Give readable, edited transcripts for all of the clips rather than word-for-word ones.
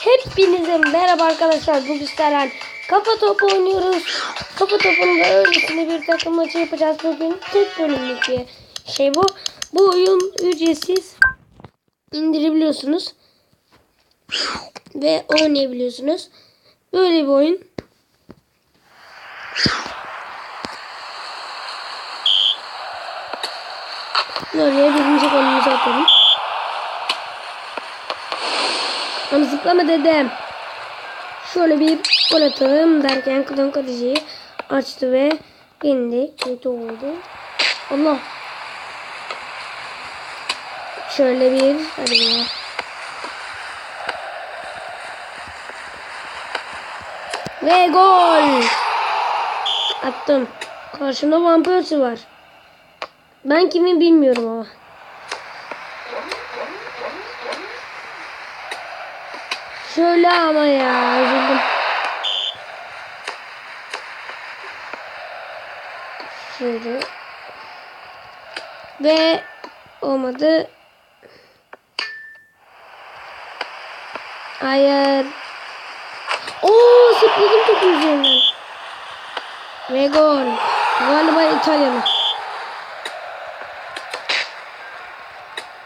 Hepinize merhaba arkadaşlar. Bugün sizlerle kafa topu oynuyoruz. Kafa topunda öylesine bir takım maçı yapacağız bugün. Tek bölümlük bir şey bu. Bu oyun ücretsiz, indirebiliyorsunuz ve oynayabiliyorsunuz. Böyle bir oyun. Oraya birinci golümüzü atalım. Ama zıplama dedem. Şöyle bir gol atalım derken Kıdem kaleciyi açtı ve indi. Kötü oldu. Allah. Şöyle bir. Hadi ya. Ve gol. Attım. Karşımda Van Persie var. Ben kimin bilmiyorum ama. Şöyle ama ya. Üzüldüm. Şöyle. Ve olmadı. Hayır. Oo, zıpladım topun üzerinden. Ve gol. Galiba İtalyanı.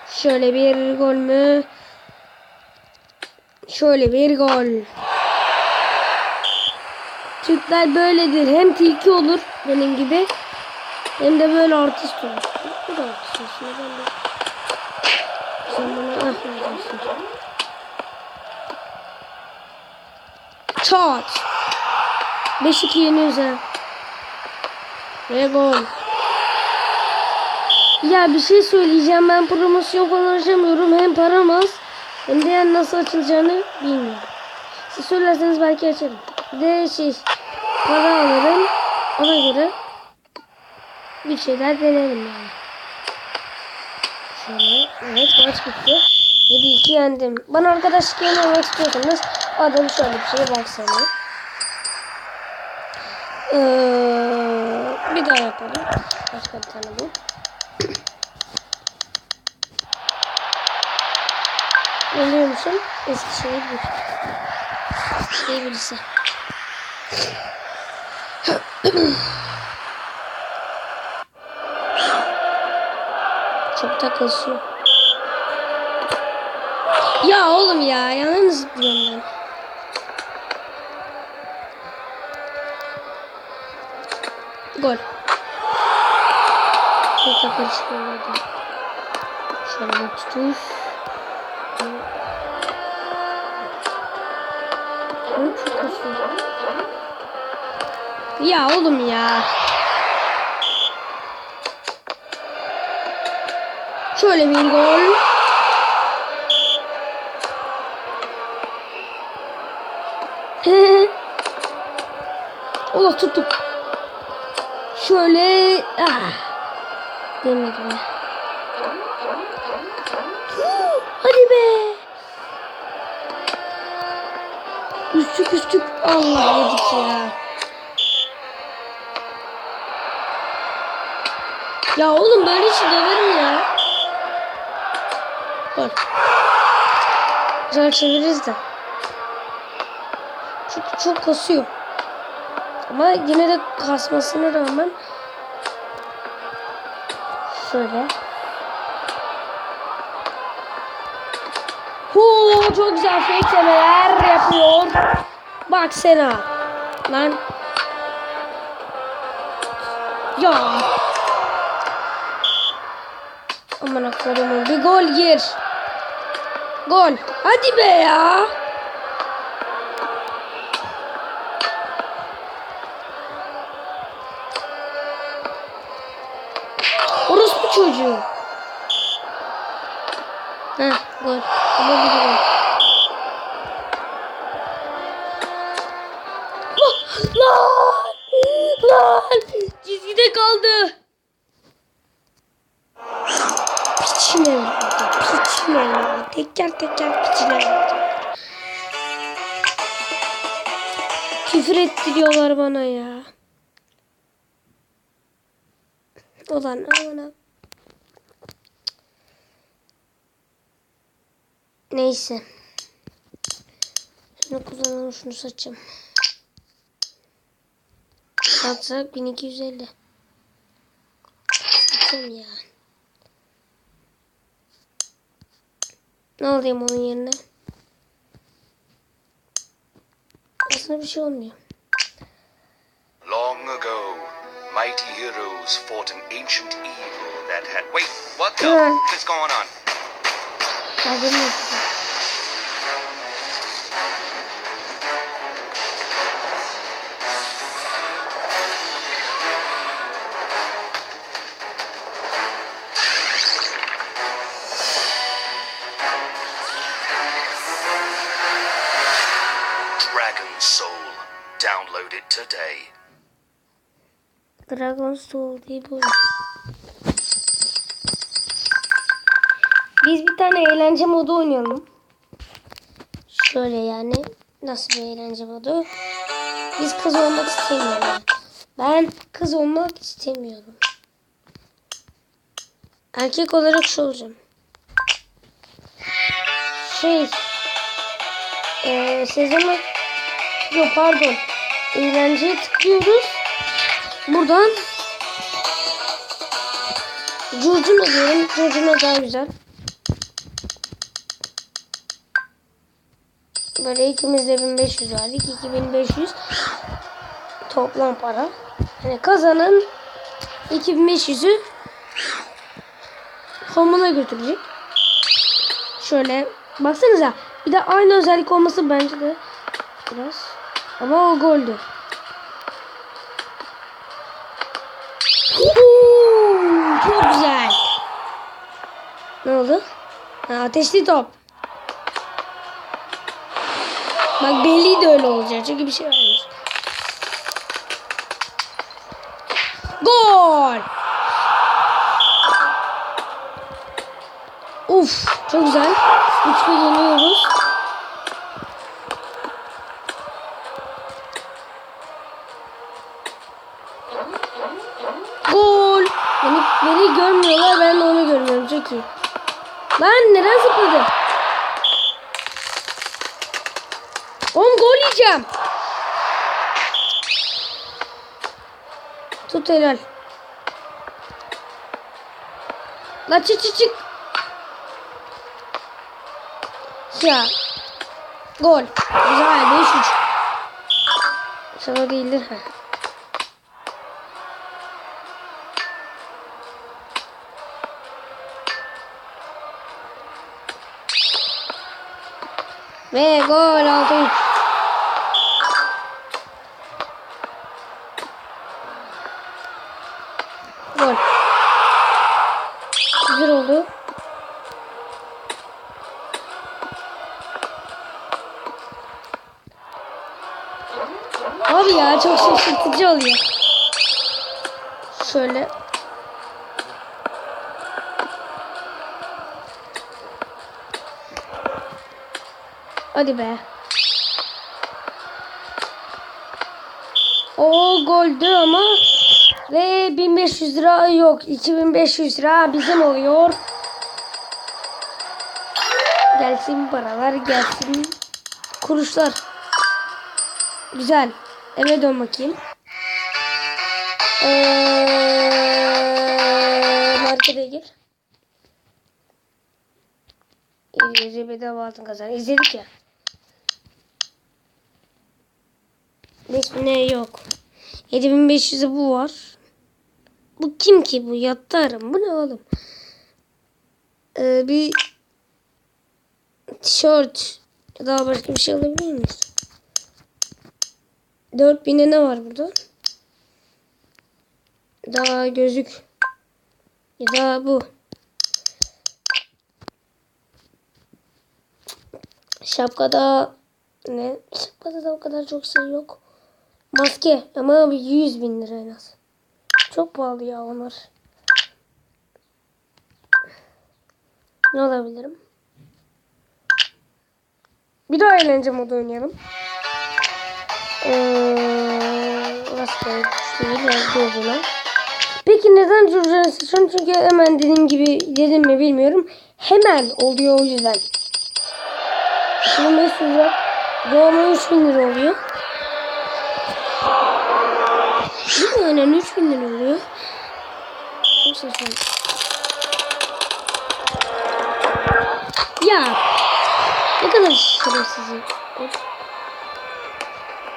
Şöyle bir gol mü? Şöyle bir gol. Türkler böyledir. Hem tilki olur benim gibi. Hem de böyle artist olur. Bu da artist aslında. Ben de. Sen bana ahlaksın. Çat. 5-2 yeniyoruz ha. Ve gol. Ya bir şey söyleyeceğim. Ben promosyon falan açamıyorum. Hem param az. Hem de yani nasıl açılacağını bilmiyorum. Siz söylerseniz belki açarım. Bir de para alırım. Ona göre bir şeyler denerim yani. Şöyle. Evet, maç bitti. 7-2 yendim. Bana arkadaşlık oynamak istiyorsanız adım şöyle bir şeye baksana. Bir daha yapalım. Başka bir tane bu. Biliyor musun? Eskişehir bir. Eskişehir birisi. Çok da kasıyor. Ya oğlum ya. Yana zıplıyorum ben. Gol. Çok da karışık. Şöyle bir tutuş. Çok kasıyor. Ya oğlum ya. Şöyle bir gol. Allah tuttum. Şöyle. Demedim. Hadi be. Üstük. Allah yedik ya. Ya oğlum böyle işi döverim ya. Gol. Güzel çeviririz de. Çünkü çok kasıyor. Ama yine de kasmasına rağmen şöyle. Çok güzel fake'lemeler yapıyor. Bak Sena. Lan. Ya. Aman aklıma bir gol gir. Gol. Hadi be ya. Orospu çocuğu. Heh, gol. Ama bir gol. Lan. Çizgide kaldı. Piçin evladı. Teker piçin evladı. Küfür ettiriyorlar bana ya. Ulan aman. Neyse. Şunu kullanalım, şunu satacağım. Satsak 1250. Satayım ya. Ne alayım onun yerine? Aslında bir şey olmuyor. Long ago, mighty heroes fought an ancient evil that had... Wait, what the f is going on? Dragon Soul. Download it today. Dragon Soul diye bir oyun. Biz bir tane eğlence modu oynayalım. Şöyle yani. Nasıl bir eğlence modu? Biz kız olmak istemiyoruz. Ben kız olmak istemiyorum. Erkek olarak şu olacağım. Sezonu... Yok pardon. Eğlenceye tıklıyoruz. Buradan curcuna diyorum. Curcuna daha güzel. Böyle ikimiz de 1500 verdik. 2500 toplam para. Yani kazanan 2500'ü homuna götürecek. Şöyle baksanıza. Bir de aynı özellik olması bence de biraz. Ama o goldü. Çok güzel. Ne oldu? Ha, ateşli top. Bak belliydi öyle olacak. Çünkü bir şey varmış. Gol. Uf, çok güzel. 3-1 yeniyoruz. Gol. Beni görmüyorlar. Ben de onu görmüyorum. Çok iyi. Lan neden zıpladı? Oğlum gol yiyeceğim. Tut helal. La çık. Ya. Gol. Güzel 5-3. Sana değildir ha. Ve gol 6-3. Gol. Güzel oldu. Abi ya çok şaşırtıcı oluyor. Şöyle. Hadi be. O goldü ama ve 1500 lira yok. 2500 lira bizim oluyor. Gelsin paralar, gelsin kuruşlar. Güzel. Eve dön bakayım. Markete gir. İngilizce bedava altın kazan. İzledik ya. 5000'e yok. 7500'e bu var. Bu kim ki bu? Yattarım. Bu ne oğlum? Bir tişört ya da başka bir şey alabilir miyiz? 4000'e ne var burada? Daha gözlük. Ya da bu. Şapkada ne? Şapkada da o kadar çok sayı yok. Maske ama bir 100.000 lira en az. Çok pahalı ya onlar. Ne alabilirim? Bir daha eğlence modu oynayalım. Rastgele değil. Peki neden Curcan'ı seçiyorum? Çünkü hemen dediğim gibi dedim mi bilmiyorum. Hemen oluyor o yüzden. Şimdi 500 lira Doğuma 3000 lira oluyor. Değil mi? Aynen 3000 lira oluyor. Yoksa şu an. Ya. Ne kadar şerefsizim.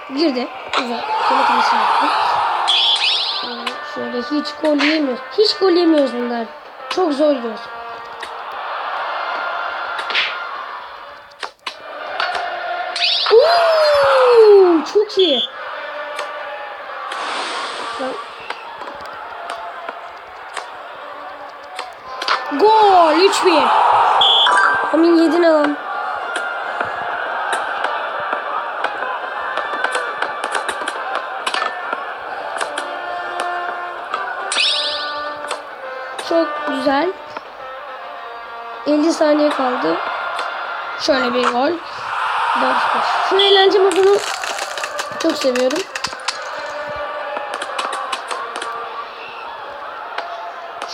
Girdi. Güzel. Telefonunu yaptı. Şöyle hiç gol yemiyoruz. Hiç gol yemiyoruz bunlar. Çok zor yiyoruz. Çok iyi. Gol 3-1. Amin yedin alalım. Çok güzel. 50 saniye kaldı. Şöyle bir gol. 4-5. Şu eğlence modunu çok seviyorum.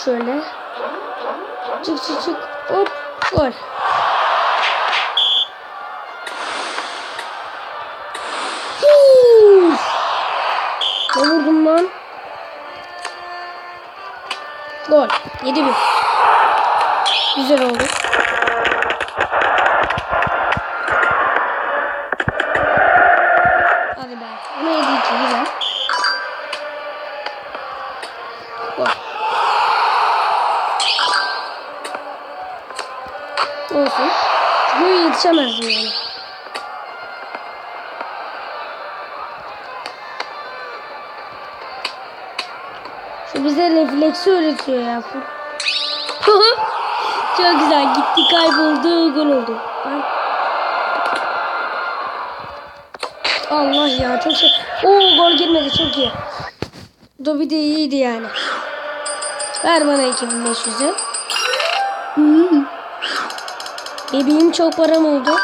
Şöyle. Çık çık çık. Hop. Gol. Ne vurdum lan? Gol. 7-1. Güzel oldu. Hadi be. Ama 7-2 güzel. Gol. Olsun. Çünkü yetişemezdim yani. Şu bize refleksi öğretiyor ya. Çok güzel. Gitti kayboldu. Gol oldu. Allah ya çok şey. Oo gol girmedi çok iyi. Dobi de iyiydi yani. Ver bana 2500'ü. Bebeğim çok param oldu.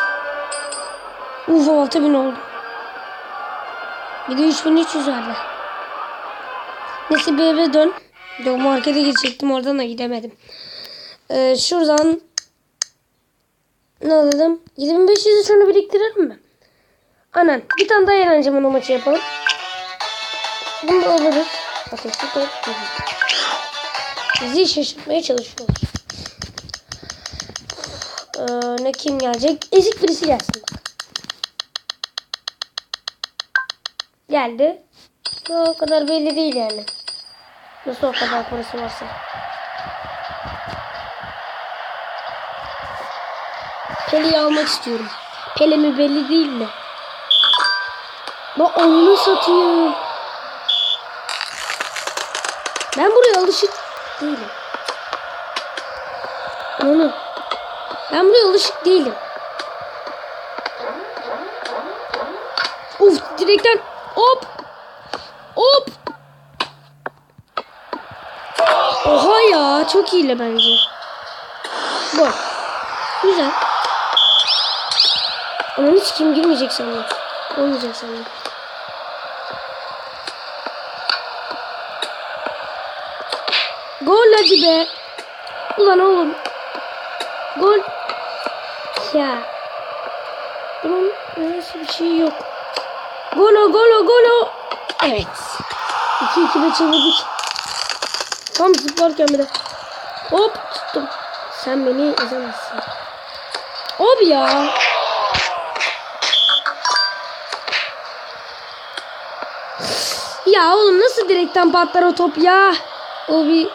6000 oldu. Bir de 3300 verdi. Neyse bir eve dön. Yok markete gidecektim oradan da gidemedim. Şuradan ne alalım? 7500'ü şunu biriktirelim mi? Anan bir tane daha eğlence maçı yapalım. Bunu da alırız. Ateşli top. Bizi şaşırtmaya çalışıyorlar. Ne kim gelecek? Ezik birisi gelsin bak. Geldi. O kadar belli değil yani. Nasıl o kadar parası varsa. Pele'yi almak istiyorum. Pele mi belli değil mi? Bak onu satayım. Ben buraya alışık değilim. Onu. Ben buraya alışık değilim. Uf direkten hop. Hop. Oha ya çok iyi bence. Gol. Güzel. Ama hiç kim girmeyecek sanırım. Olmayacak sanırım. Gol hadi be. Ulan oğlum. Gol. Ya. Bunun öylesi bir şey yok. Golo golo golo. Evet. 2-2'de çevirdik. Tam zıplarken bir de. Hop tuttum. Sen beni ezemezsin. Abi ya. Ya oğlum nasıl direkten patlar o top ya. O bir.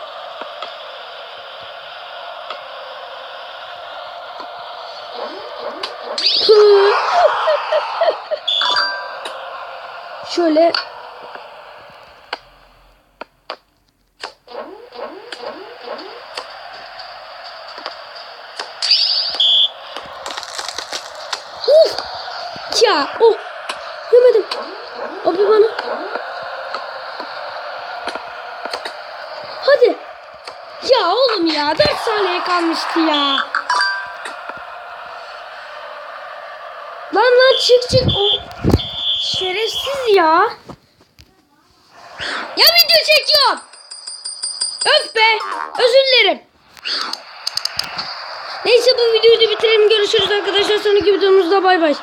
Şöyle. Ya oh yemedim. Abi bana. Hadi. Ya oğlum ya 4 saniye kalmıştı ya. Lan çık çık. Oh. Şerefsiz ya. Ya video çekiyorum. Öf be. Özür dilerim. Neyse bu videoyu da bitirelim. Görüşürüz arkadaşlar. Sonraki videomuzda bay bay.